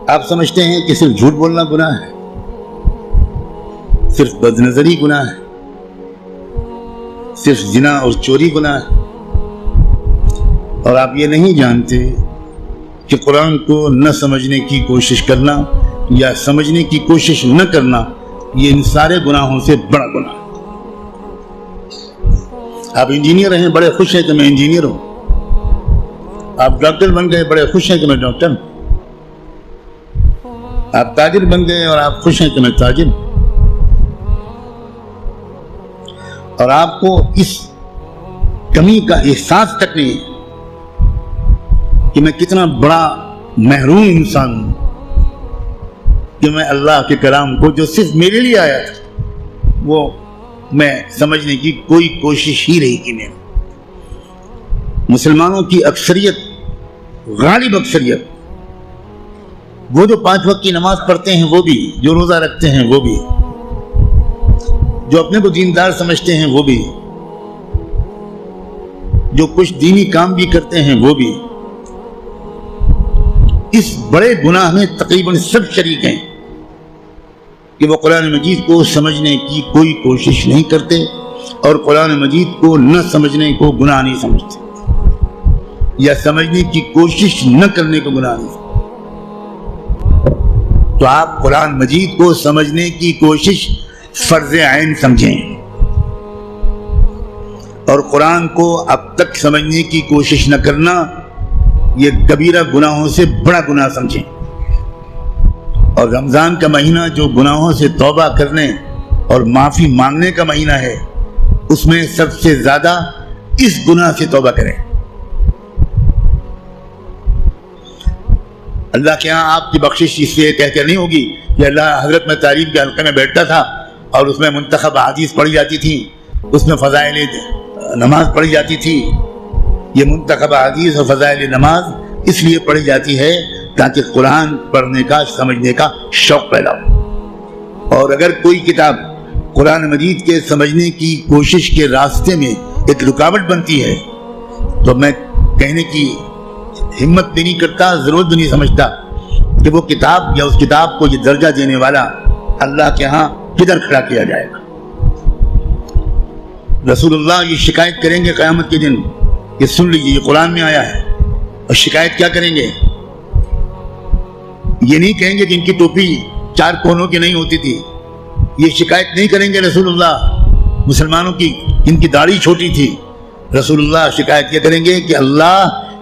آپ سمجھتے ہیں کہ صرف جھوٹ بولنا گناہ ہے، صرف بد نظری گناہ ہے، صرف زنا اور چوری گناہ ہے، اور آپ یہ نہیں جانتے کہ قرآن کو نہ سمجھنے کی کوشش کرنا یا سمجھنے کی کوشش نہ کرنا یہ ان سارے گناہوں سے بڑا گناہ ہے۔ آپ انجینئر ہیں، بڑے خوش ہیں کہ میں انجینئر ہوں، آپ ڈاکٹر بن گئے، بڑے خوش ہیں کہ میں ڈاکٹر ہوں، آپ تاجر بن گئے اور آپ خوش ہیں کہ میں تاجر ہوں، اور آپ کو اس کمی کا احساس تک نہیں ہے کہ میں کتنا بڑا محروم انسان ہوں کہ میں اللہ کے کلام کو جو صرف میرے لیے آیا تھا وہ میں سمجھنے کی کوئی کوشش ہی نہیں کی میں۔ مسلمانوں کی اکثریت، غالب اکثریت، وہ جو 5 وقت کی نماز پڑھتے ہیں وہ بھی، جو روزہ رکھتے ہیں وہ بھی، جو اپنے کو دیندار سمجھتے ہیں وہ بھی، جو کچھ دینی کام بھی کرتے ہیں وہ بھی، اس بڑے گناہ میں تقریباً سب شریک ہیں کہ وہ قرآن مجید کو سمجھنے کی کوئی کوشش نہیں کرتے اور قرآن مجید کو نہ سمجھنے کو گناہ نہیں سمجھتے، یا سمجھنے کی کوشش نہ کرنے کو گناہ نہیں سمجھتے۔ تو آپ قرآن مجید کو سمجھنے کی کوشش فرض عین سمجھیں، اور قرآن کو اب تک سمجھنے کی کوشش نہ کرنا یہ کبیرہ گناہوں سے بڑا گناہ سمجھیں۔ اور رمضان کا مہینہ جو گناہوں سے توبہ کرنے اور معافی مانگنے کا مہینہ ہے، اس میں سب سے زیادہ اس گناہ سے توبہ کریں۔ اللہ کے ہاں آپ کی بخشش اس لیے کہہ کر نہیں ہوگی کہ اللہ حضرت میں تعلیم کے حلقے میں بیٹھتا تھا اور اس میں منتخب احادیث پڑھی جاتی تھی، اس میں فضائل نماز پڑھی جاتی تھی۔ یہ منتخب احادیث اور فضائل نماز اس لیے پڑھی جاتی ہے تاکہ قرآن پڑھنے کا، سمجھنے کا شوق پیدا ہو۔ اور اگر کوئی کتاب قرآن مجید کے سمجھنے کی کوشش کے راستے میں ایک رکاوٹ بنتی ہے تو میں کہنے کی ہمت بھی نہیں کرتا، ضرورت بھی نہیں سمجھتا کہ وہ کتاب یا اس کتاب کو یہ درجہ دینے والا اللہ کے ہاں کدھر کھڑا کیا جائے گا۔ رسول اللہ یہ شکایت کریں گے قیامت کے دن کہ سن لیجیے یہ قرآن میں آیا ہے، اور شکایت کیا کریں گے؟ یہ نہیں کہیں گے کہ ان کی ٹوپی 4 کونوں کی نہیں ہوتی تھی، یہ شکایت نہیں کریں گے رسول اللہ مسلمانوں کی ان کی داڑھی چھوٹی تھی۔ رسول اللہ شکایت یہ کریں گے کہ اللہ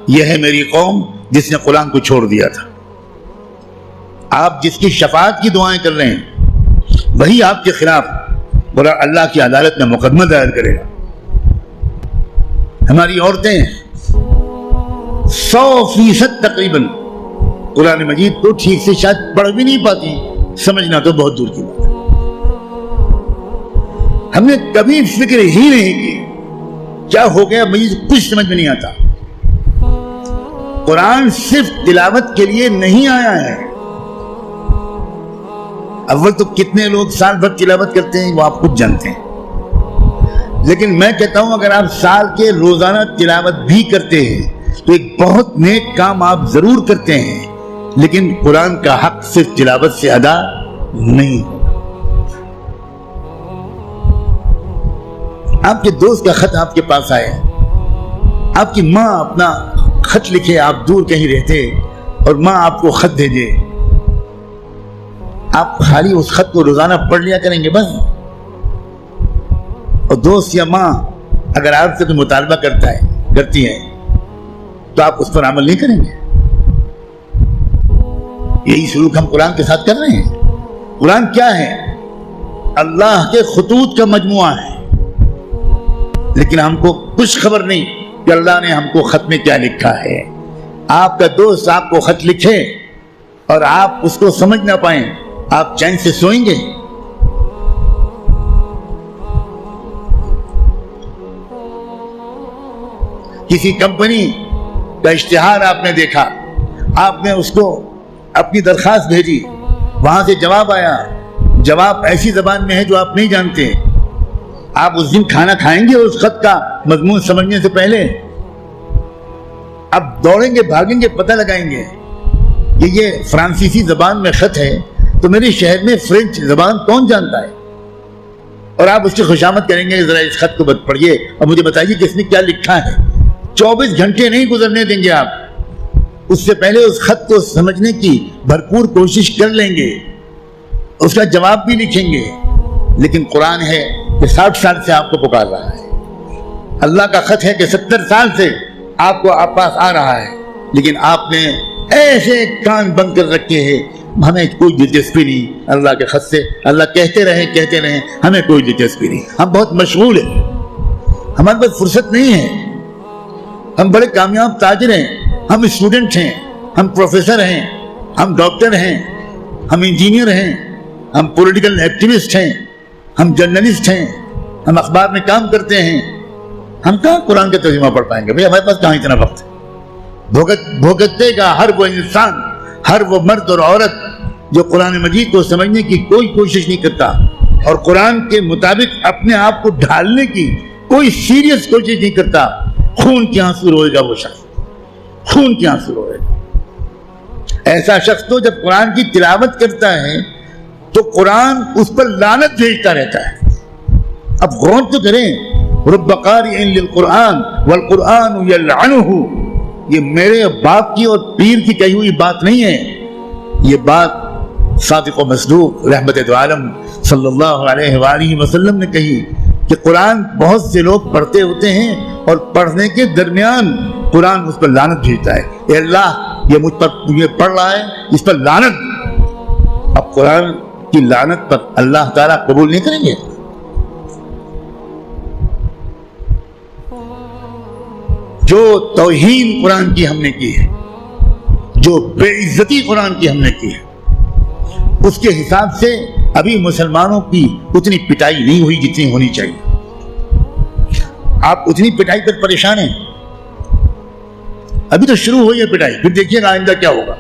یہ ہے میری قوم جس نے قرآن کو چھوڑ دیا تھا۔ آپ جس کی شفاعت کی دعائیں کر رہے ہیں وہی آپ کے خلاف اللہ کی عدالت میں مقدمہ دائر کرے گا۔ ہماری عورتیں 100% تقریباً قرآن مجید کو ٹھیک سے شاید پڑھ بھی نہیں پاتی، سمجھنا تو بہت دور کی بات ہے۔ ہم نے کبھی فکر ہی نہیں کی کیا ہو گیا، مجھے کچھ سمجھ میں نہیں آتا۔ قرآن صرف تلاوت کے لیے نہیں آیا ہے۔ اول تو کتنے لوگ سال بھر تلاوت کرتے ہیں وہ آپ خود جانتے ہیں، لیکن میں کہتا ہوں اگر آپ سال کے روزانہ تلاوت بھی کرتے ہیں تو ایک بہت نیک کام آپ ضرور کرتے ہیں، لیکن قرآن کا حق صرف تلاوت سے ادا نہیں ہوگا۔ آپ کے دوست کا خط آپ کے پاس آئے، آپ کی ماں اپنا خط لکھے، آپ دور کہیں رہتے اور ماں آپ کو خط بھیجے، آپ خالی اس خط کو روزانہ پڑھ لیا کریں گے بس؟ اور دوست یا ماں اگر آپ سے کوئی مطالبہ کرتی ہے تو آپ اس پر عمل نہیں کریں گے؟ یہی سلوک ہم قرآن کے ساتھ کر رہے ہیں۔ قرآن کیا ہے؟ اللہ کے خطوط کا مجموعہ ہے، لیکن ہم کو کچھ خبر نہیں کہ اللہ نے ہم کو خط میں کیا لکھا ہے۔ آپ کا دوست آپ کو خط لکھے اور آپ اس کو سمجھ نہ پائیں، آپ چین سے سوئیں گے؟ کسی کمپنی کا اشتہار آپ نے دیکھا، آپ نے اس کو اپنی درخواست بھیجی، وہاں سے جواب آیا، جواب ایسی زبان میں ہے جو آپ نہیں جانتے، آپ اس دن کھانا کھائیں گے اس خط کا مضمون سمجھنے سے پہلے؟ اب دوڑیں گے، بھاگیں گے، پتہ لگائیں گے کہ یہ فرانسیسی زبان میں خط ہے تو میرے شہر میں فرینچ زبان کون جانتا ہے؟ اور آپ اس کی خوشامد کریں گے ذرا اس خط کو پڑھیے اور مجھے بتائیے کہ اس نے کیا لکھا ہے۔ 24 گھنٹے نہیں گزرنے دیں گے آپ، اس سے پہلے اس خط کو سمجھنے کی بھرپور کوشش کر لیں گے، اس کا جواب بھی لکھیں گے۔ لیکن قرآن ہے کہ 60 سال سے آپ کو پکار رہا ہے، اللہ کا خط ہے کہ 70 سال سے آپ کو آپ پاس آ رہا ہے، لیکن آپ نے ایسے کان بند کر رکھے ہیں، ہمیں کوئی دلچسپی نہیں اللہ کے خط سے، اللہ کہتے رہیں ہمیں کوئی دلچسپی نہیں، ہم بہت مشغول ہیں، ہمارے پاس فرصت نہیں ہے، ہم بڑے کامیاب تاجر ہیں، ہم اسٹوڈنٹ ہیں، ہم پروفیسر ہیں، ہم ڈاکٹر ہیں، ہم انجینئر ہیں، ہم پولیٹیکل ایکٹیوسٹ ہیں، ہم جرنلسٹ ہیں، ہم اخبار میں کام کرتے ہیں، ہم کہاں قرآن کا ترجمہ پڑھ پائیں گے؟ بھئی ہمارے پاس کہاں اتنا وقت ہے؟ بھگتے گا ہر وہ انسان، ہر وہ مرد اور عورت جو قرآن مجید کو سمجھنے کی کوئی کوشش نہیں کرتا اور قرآن کے مطابق اپنے آپ کو ڈھالنے کی کوئی سیریس کوشش نہیں کرتا، خون کی آنسو روئے گا وہ شخص، خون کی آنسو روئے گا۔ ایسا شخص تو جب قرآن کی تلاوت کرتا ہے تو قرآن اس پر لعنت بھیجتا رہتا ہے۔ اب غور تو کریں، رب قارئ للقرآن والقرآن یلعنہ، یہ میرے باپ کی اور پیر کی کہی ہوئی بات نہیں ہے، یہ بات صادق و مصدوق رحمت دو عالم صلی اللہ علیہ وآلہ وسلم نے کہی کہ قرآن بہت سے لوگ پڑھتے ہوتے ہیں اور پڑھنے کے درمیان قرآن اس پر لعنت بھیجتا ہے، اے اللہ یہ مجھ پر یہ پڑھ رہا ہے، اس پر لعنت۔ اب قرآن کی لعنت پر اللہ تعالیٰ قبول نہیں کریں گے؟ جو توہین قرآن کی ہم نے کی ہے، جو بے عزتی قرآن کی ہم نے کی ہے، اس کے حساب سے ابھی مسلمانوں کی اتنی پٹائی نہیں ہوئی جتنی ہونی چاہیے۔ آپ اتنی پٹائی پر پریشان ہیں، ابھی تو شروع ہوئی ہے پٹائی، پھر دیکھیے گا آئندہ کیا ہوگا۔